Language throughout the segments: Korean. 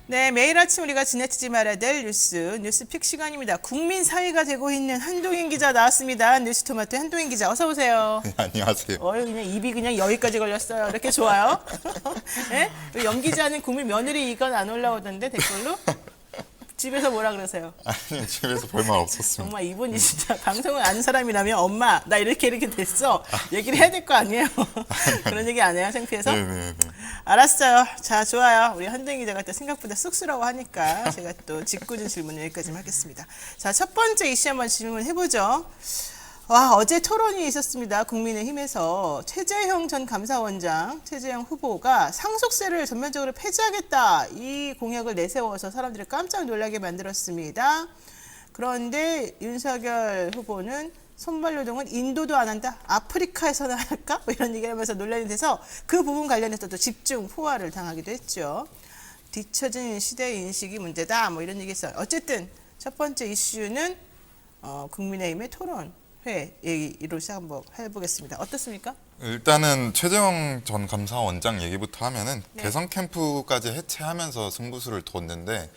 네, 매일 아침 우리가 지나치지 말아야 될 뉴스픽 시간입니다. 국민 사이가 되고 있는 한동인 기자 나왔습니다. 뉴스토마토 한동인 기자, 어서 오세요. 네, 안녕하세요. 그냥 입이 그냥 여기까지 걸렸어요. 이렇게 좋아요? 네? 연 기자는 국민 며느리 이건 안 올라오던데 댓글로? 집에서 뭐라 그러세요? 아니, 집에서 별말 없었습니다. 정말 이분이 진짜 방송을 아는 사람이라면 엄마 나 이렇게 됐어 얘기를 해야 될 거 아니에요? 그런 얘기 안 해요 창피해서? 네네네. 알았어요. 자, 좋아요. 우리 한동희 기자가 또 생각보다 쑥스러워하니까 제가 또 짓궂은 질문을 여기까지만 하겠습니다. 자, 첫 번째 이슈 한번 질문해보죠. 와, 어제 토론이 있었습니다. 국민의힘에서 최재형 전 감사원장, 최재형 후보가 상속세를 전면적으로 폐지하겠다 이 공약을 내세워서 사람들을 깜짝 놀라게 만들었습니다. 그런데 윤석열 후보는 선발노동은 인도도 안 한다. 아프리카에서나 할까? 뭐 이런 얘기를 하면서 논란이 돼서 그 부분 관련해서 또 집중 포화를 당하기도 했죠. 뒤처진 시대 인식이 문제다. 뭐 이런 얘기 했어요. 어쨌든 첫 번째 이슈는 국민의힘의 토론회 얘기로 시작 한번 해보겠습니다. 어떻습니까? 일단은 최재형 전 감사원장 얘기부터 하면은 네. 대선 캠프까지 해체하면서 승부수를 뒀는데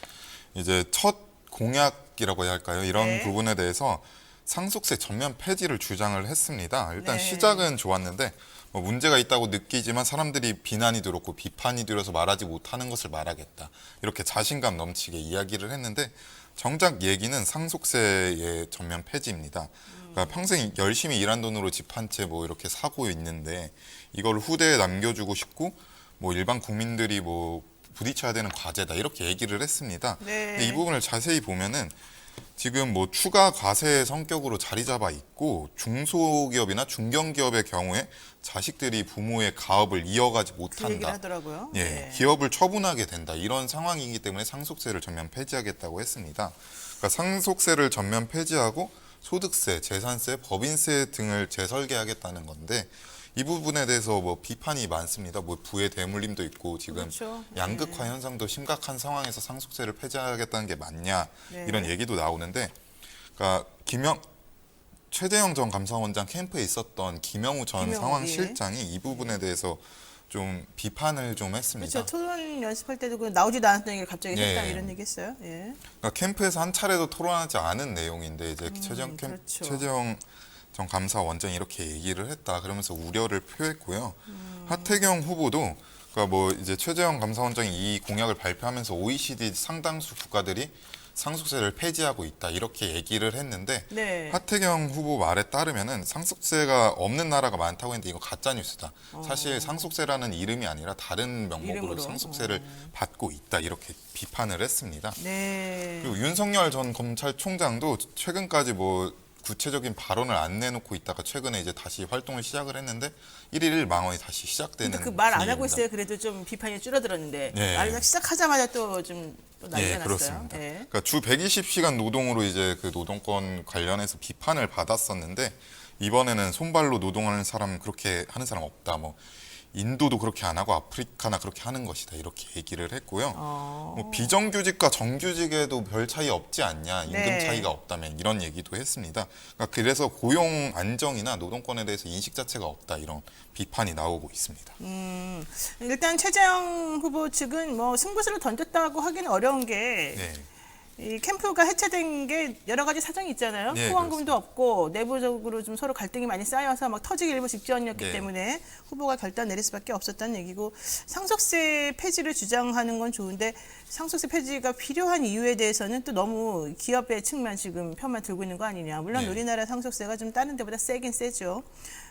이제 첫 공약이라고 해야 할까요? 이런 네. 부분에 대해서 상속세 전면 폐지를 주장을 했습니다. 일단 네. 시작은 좋았는데 뭐 문제가 있다고 느끼지만 사람들이 비난이 들었고 비판이 들어서 말하지 못하는 것을 말하겠다. 이렇게 자신감 넘치게 이야기를 했는데 정작 얘기는 상속세의 전면 폐지입니다. 그러니까 평생 열심히 일한 돈으로 집 한 채 뭐 이렇게 사고 있는데 이걸 후대에 남겨주고 싶고 뭐 일반 국민들이 뭐 부딪혀야 되는 과제다 이렇게 얘기를 했습니다. 네. 근데 이 부분을 자세히 보면은 지금 뭐 추가 과세의 성격으로 자리 잡아 있고 중소기업이나 중견기업의 경우에 자식들이 부모의 가업을 이어가지 그 얘기를 못한다. 하더라고요. 예, 네. 기업을 처분하게 된다. 이런 상황이기 때문에 상속세를 전면 폐지하겠다고 했습니다. 그러니까 상속세를 전면 폐지하고 소득세, 재산세, 법인세 등을 재설계하겠다는 건데 이 부분에 대해서 뭐 비판이 많습니다. 뭐 부의 대물림도 있고 지금 그렇죠. 양극화 현상도 심각한 상황에서 상속세를 폐지하겠다는 게 맞냐 네. 이런 얘기도 나오는데, 그러니까 최재형 전 감사원장 캠프에 있었던 김영우 전 김영우, 상황실장이 이 부분에 대해서 좀 비판을 좀 했습니다. 그렇죠. 토론 연습할 때도 그 나오지도 않았던 얘기를 갑자기 예. 했다 이런 얘기 했어요. 예. 그러니까 캠프에서 한 차례도 토론하지 않은 내용인데 이제 그렇죠. 최재형 전 감사원장이 이렇게 얘기를 했다 그러면서 우려를 표했고요. 하태경 후보도 그러니까 뭐 이제 최재형 감사원장이 이 공약을 발표하면서 OECD 상당수 국가들이 상속세를 폐지하고 있다 이렇게 얘기를 했는데 네. 하태경 후보 말에 따르면은 상속세가 없는 나라가 많다고 했는데 이거 가짜 뉴스다. 사실 상속세라는 이름이 아니라 다른 명목으로 이름으로? 상속세를 받고 있다 이렇게 비판을 했습니다. 네. 그리고 윤석열 전 검찰총장도 최근까지 뭐 구체적인 발언을 안 내놓고 있다가 최근에 이제 다시 활동을 시작을 했는데 1일 망언이 다시 시작되는 근데 그 말 안 하고 분위기입니다. 있어요. 그래도 좀 비판이 줄어들었는데 네. 말 시작하자마자 또 난리가 예, 났어요. 그렇습니다. 예. 그러니까 주 120시간 노동으로 이제 그 노동권 관련해서 비판을 받았었는데 이번에는 손발로 노동하는 사람 그렇게 하는 사람 없다. 뭐 인도도 그렇게 안 하고 아프리카나 그렇게 하는 것이다. 이렇게 얘기를 했고요. 뭐 비정규직과 정규직에도 별 차이 없지 않냐. 임금 네. 차이가 없다면 이런 얘기도 했습니다. 그러니까 그래서 고용 안정이나 노동권에 대해서 인식 자체가 없다. 이런 비판이 나오고 있습니다. 일단 최재형 후보 측은 뭐 승부수를 던졌다고 하기는 어려운 게 네. 이 캠프가 해체된 게 여러 가지 사정이 있잖아요. 네, 후원금도 없고 내부적으로 좀 서로 갈등이 많이 쌓여서 막 터지기 일보 직전이었기 네. 때문에 후보가 결단 내릴 수밖에 없었다는 얘기고 상속세 폐지를 주장하는 건 좋은데 상속세 폐지가 필요한 이유에 대해서는 또 너무 기업의 측만 지금 편만 들고 있는 거 아니냐. 물론 네. 우리나라 상속세가 좀 다른 데보다 세긴 세죠.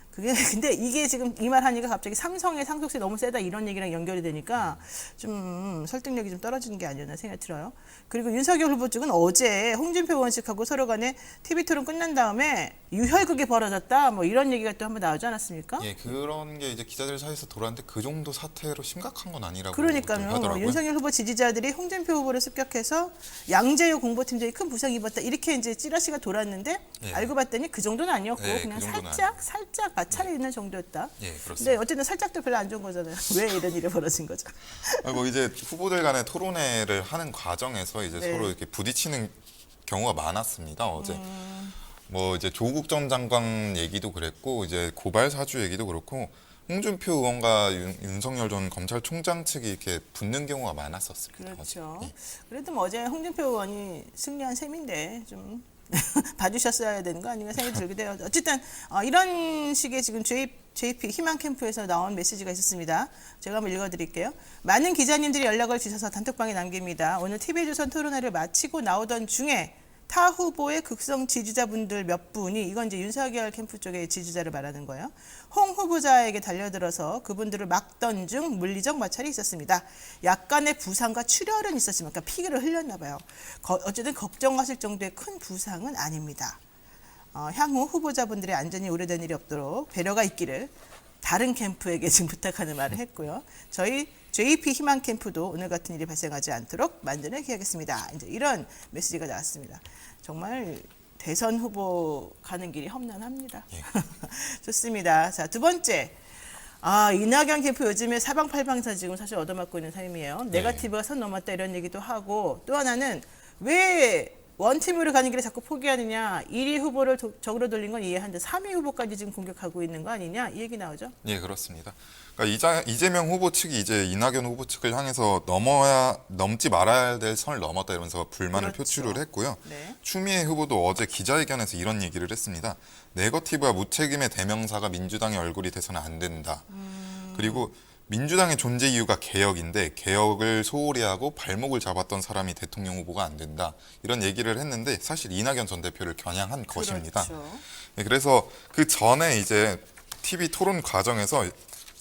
그게 근데 이게 지금 이 말 하니까 갑자기 삼성의 상속세 너무 세다 이런 얘기랑 연결이 되니까 좀 설득력이 좀 떨어지는 게 아니었나 생각이 들어요. 그리고 윤석열 후보 측은 어제 홍준표 의원 측하고 서로 간에 TV 토론 끝난 다음에 유혈극이 벌어졌다 뭐 이런 얘기가 또 한번 나오지 않았습니까? 예, 그런 게 이제 기자들 사이에서 돌았는데 그 정도 사태로 심각한 건 아니라고 그러니까요. 하더라고요. 윤석열 후보 지지자들이 홍준표 후보를 습격해서 양재유 공보팀장이 큰 부상 입었다 이렇게 이제 찌라시가 돌았는데 예. 알고 봤더니 그 정도는 아니었고 예, 그냥 그 정도는 살짝 마찰이 있는 정도였다. 예, 근데 그렇습니다. 어쨌든 살짝도 별로 안 좋은 거잖아요. 왜 이런 일이 벌어진 거죠? 뭐 이제 후보들 간의 토론회를 하는 과정에서 이제 네. 서로 이렇게 부딪히는 경우가 많았습니다. 어제 뭐 이제 조국 전 장관 얘기도 그랬고 이제 고발 사주 얘기도 그렇고 홍준표 의원과 윤석열 전 검찰총장 측이 이렇게 붙는 경우가 많았었습니다. 그렇죠. 어제. 예. 그래도 뭐 어제 홍준표 의원이 승리한 셈인데 좀 봐주셨어야 되는 거 아닌가 생각이 들기도 해요. 어쨌든 이런 식의 지금 JP 희망 캠프에서 나온 메시지가 있었습니다. 제가 한번 읽어드릴게요. 많은 기자님들이 연락을 주셔서 단톡방에 남깁니다. 오늘 TV조선 토론회를 마치고 나오던 중에 타 후보의 극성 지지자분들 몇 분이, 이건 이제 윤석열 캠프 쪽의 지지자를 말하는 거예요. 홍 후보자에게 달려들어서 그분들을 막던 중 물리적 마찰이 있었습니다. 약간의 부상과 출혈은 있었지만, 그러니까 피를 흘렸나 봐요. 어쨌든 걱정하실 정도의 큰 부상은 아닙니다. 향후 후보자분들의 안전이 우려된 일이 없도록 배려가 있기를 다른 캠프에게 지금 부탁하는 말을 했고요. 저희 JP 희망 캠프도 오늘 같은 일이 발생하지 않도록 만전을 기하겠습니다. 이제 이런 메시지가 나왔습니다. 정말 대선 후보 가는 길이 험난합니다. 예. 좋습니다. 자, 두 번째. 이낙연 캠프 요즘에 사방팔방에서 지금 사실 얻어맞고 있는 삶이에요. 네거티브가 선 넘었다 이런 얘기도 하고, 또 하나는 왜 원팀으로 가는 길에 자꾸 포기하느냐. 1위 후보를 적으로 돌린 건 이해하는데 3위 후보까지 지금 공격하고 있는 거 아니냐, 이 얘기 나오죠? 예, 그렇습니다. 그러니까 이재명 후보 측이 이제 이낙연 후보 측을 향해서 넘지 말아야 될 선을 넘었다 이러면서 불만을 그렇죠. 표출을 했고요. 네. 추미애 후보도 어제 기자회견에서 이런 얘기를 했습니다. 네거티브와 무책임의 대명사가 민주당의 얼굴이 돼서는 안 된다. 그리고 민주당의 존재 이유가 개혁인데 개혁을 소홀히 하고 발목을 잡았던 사람이 대통령 후보가 안 된다. 이런 얘기를 했는데 사실 이낙연 전 대표를 겨냥한 것입니다. 그렇죠. 네, 그래서 그 전에 이제 TV 토론 과정에서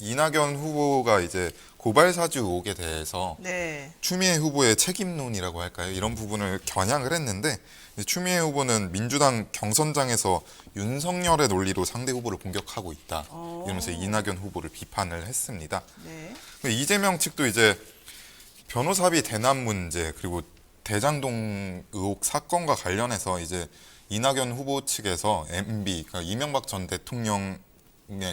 이낙연 후보가 이제 고발 사주 의혹에 대해서 네. 추미애 후보의 책임론이라고 할까요? 이런 부분을 겨냥을 했는데 추미애 후보는 민주당 경선장에서 윤석열의 논리로 상대 후보를 공격하고 있다. 이러면서 이낙연 후보를 비판을 했습니다. 네. 이재명 측도 이제 변호사비 대납 문제 그리고 대장동 의혹 사건과 관련해서 이제 이낙연 후보 측에서 MB, 그러니까 이명박 전 대통령의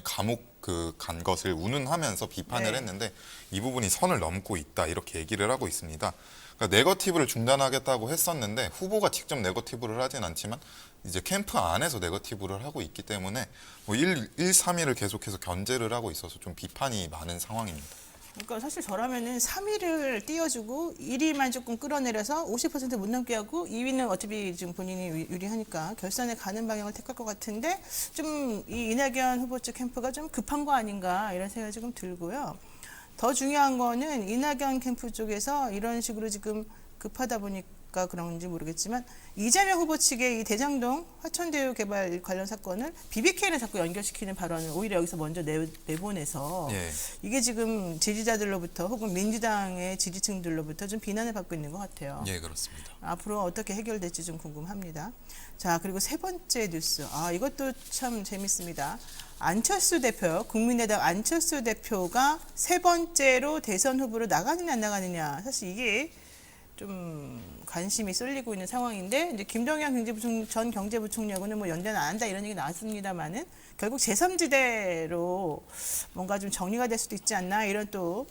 감옥 간 것을 운운하면서 비판을 네. 했는데 이 부분이 선을 넘고 있다 이렇게 얘기를 하고 있습니다. 그러니까 네거티브를 중단하겠다고 했었는데 후보가 직접 네거티브를 하진 않지만 이제 캠프 안에서 네거티브를 하고 있기 때문에 뭐 1, 3위를 계속해서 견제를 하고 있어서 좀 비판이 많은 상황입니다. 그러니까 사실 저라면은 3위를 띄워주고 1위만 조금 끌어내려서 50%못 넘게 하고 2위는 어차피 지금 본인이 유리하니까 결선에 가는 방향을 택할 것 같은데 좀 이 이낙연 후보 측 캠프가 좀 급한 거 아닌가 이런 생각이 조금 들고요. 더 중요한 거는 이낙연 캠프 쪽에서 이런 식으로 지금 급하다 보니까 그런지 모르겠지만 이재명 후보 측의 이 대장동 화천대유 개발 관련 사건을 BBK를 자꾸 연결시키는 발언을 오히려 여기서 먼저 내보내서 예. 이게 지금 지지자들로부터 혹은 민주당의 지지층들로부터 좀 비난을 받고 있는 것 같아요. 예, 그렇습니다. 앞으로 어떻게 해결될지 좀 궁금합니다. 자, 그리고 세 번째 뉴스. 이것도 참 재밌습니다. 안철수 대표, 국민의당 안철수 대표가 세 번째로 대선 후보로 나가느냐 안 나가느냐. 사실 이게 좀 관심이 쏠리고 있는 상황인데 이제 김동연 전 경제부총리하고는 뭐 연대는 안 한다 이런 얘기 나왔습니다만은 결국 제3지대로 뭔가 좀 정리가 될 수도 있지 않나 이런 또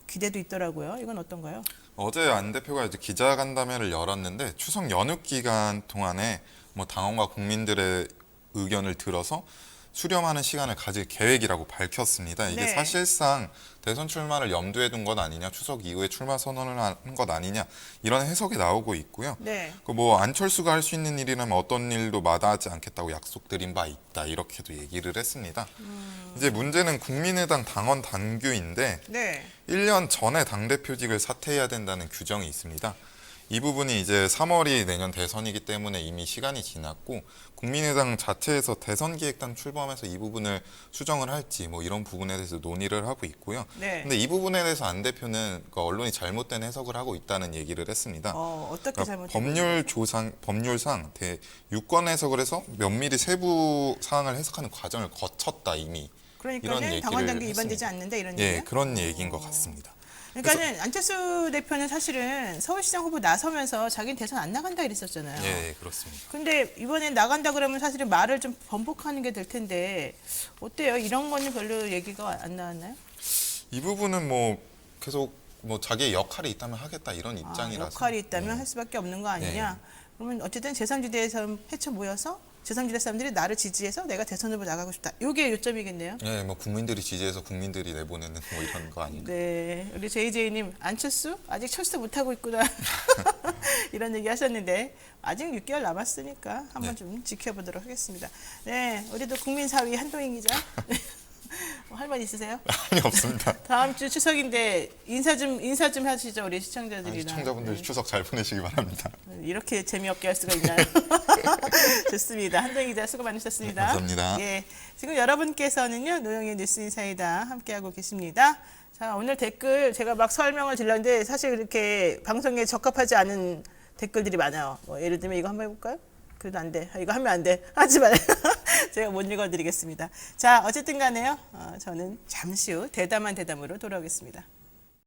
기대도 있더라고요. 이건 어떤가요? 어제 안 대표가 이제 기자간담회를 열었는데 추석 연휴 기간 동안에 뭐 당원과 국민들의 의견을 들어서 수렴하는 시간을 가질 계획이라고 밝혔습니다. 이게 네. 사실상 대선 출마를 염두에 둔 것 아니냐, 추석 이후에 출마 선언을 한 것 아니냐 이런 해석이 나오고 있고요. 네. 뭐 안철수가 할 수 있는 일이라면 어떤 일도 마다하지 않겠다고 약속드린 바 있다 이렇게도 얘기를 했습니다. 이제 문제는 국민의당 당원 당규인데 네. 1년 전에 당대표직을 사퇴해야 된다는 규정이 있습니다. 이 부분이 이제 3월이 내년 대선이기 때문에 이미 시간이 지났고 국민의당 자체에서 대선기획단 출범해서 이 부분을 수정을 할지 뭐 이런 부분에 대해서 논의를 하고 있고요. 네. 근데 이 부분에 대해서 안 대표는 그 언론이 잘못된 해석을 하고 있다는 얘기를 했습니다. 어떻게 잘못된 법률상 유권 해석을 해서 면밀히 세부 사항을 해석하는 과정을 거쳤다 이미. 이런 그러니까는 얘기를 당원 당규 했습니다. 위반되지 않는다 이런 예, 얘기예요? 그런 얘기인 것 같습니다. 그러니까는 안철수 대표는 사실은 서울시장 후보 나서면서 자기는 대선 안 나간다 이랬었잖아요. 예, 그렇습니다. 근데 이번엔 나간다 그러면 사실은 말을 좀 번복하는 게 될 텐데 어때요? 이런 거는 별로 얘기가 안 나왔나요? 이 부분은 뭐 계속 뭐 자기의 역할이 있다면 하겠다 이런 입장이라서 역할이 있다면 할 수밖에 없는 거 아니냐? 네. 그러면 어쨌든 제3지대에서 헤쳐 모여서 제3지대 사람들이 나를 지지해서 내가 대선 후보 나가고 싶다. 이게 요점이겠네요. 네, 뭐 국민들이 지지해서 국민들이 내보내는 뭐 이런 거 아닌가. 네, 우리 JJ님 안철수 아직 철수 못하고 있구나 이런 얘기 하셨는데 아직 6개월 남았으니까 한번 네. 좀 지켜보도록 하겠습니다. 네, 우리도 국민사위 한동희 기자 할 말 있으세요? 아니 없습니다. 다음 주 추석인데 인사 좀 하시죠 우리 시청자들이랑. 시청자분들 추석 잘 보내시기 바랍니다. 이렇게 재미없게 할 수가 있나요? 좋습니다. 한동희 기자 수고 많으셨습니다. 네, 감사합니다. 예, 지금 여러분께서는요 노영의 뉴스인사이다 함께하고 계십니다. 자, 오늘 댓글 제가 막 설명을 드렸는데 사실 그렇게 방송에 적합하지 않은 댓글들이 많아요. 뭐 예를 들면 이거 한번 해볼까요? 그래도 안 돼. 이거 하면 안 돼. 하지 말아요. 제가 못 읽어드리겠습니다. 자, 어쨌든 간에요. 저는 잠시 후 대담한 대담으로 돌아오겠습니다.